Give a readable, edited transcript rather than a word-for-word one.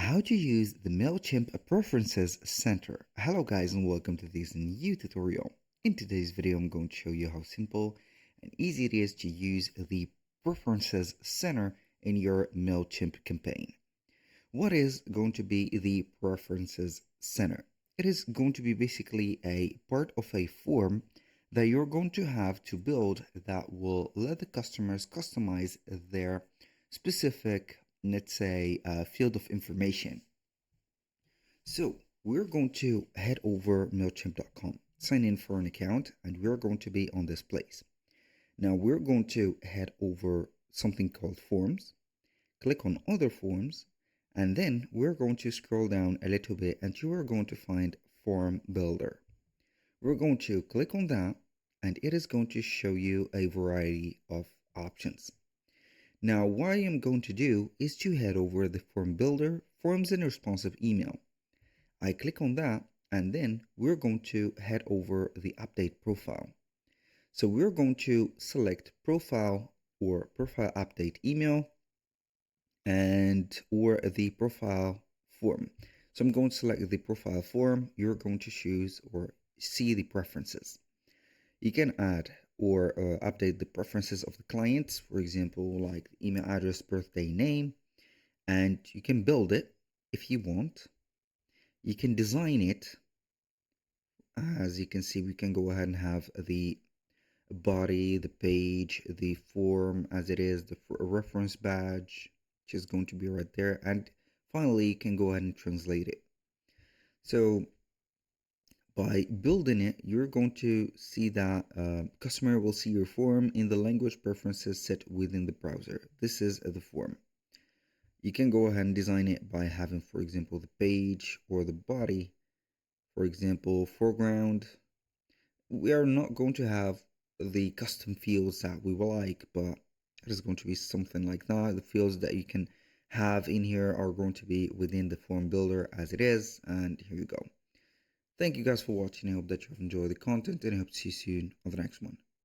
How to use the Mailchimp Preferences Center. Hello guys and welcome to this new tutorial. In today's video I'm going to show you how simple and easy it is to use the Preferences Center in your Mailchimp campaign. What is going to be the Preferences Center? It is going to be basically a part of a form that you're going to have to build that will let the customers customize their specific, let's say, field of information. So we're going to head over Mailchimp.com, sign in for an account, and we're going to be on this place. Now we're going to head over something called forms, click on other forms, and then we're going to scroll down a little bit and you are going to find form builder. We're going to click on that and it is going to show you a variety of options. Now, what I am going to do is to head over the form builder, forms and responsive email. I click on that and then we're going to head over the update profile. So we're going to select profile or profile update email and or the profile form. So I'm going to select the profile form. You're going to choose or see the preferences. You can add or update the preferences of the clients, for example, like email address, birthday, name, and you can build it if you want. You can design it. As you can see, we can go ahead and have the body, the page, the form as it is, the reference badge, which is going to be right there, and finally you can go ahead and translate it. So by building it, you're going to see that customer will see your form in the language preferences set within the browser. This is the form. You can go ahead and design it by having, for example, the page or the body, for example, foreground. We are not going to have the custom fields that we will like, but it is going to be something like that. The fields that you can have in here are going to be within the form builder as it is, and here you go. Thank you guys for watching. I hope that you have enjoyed the content and I hope to see you soon on the next one.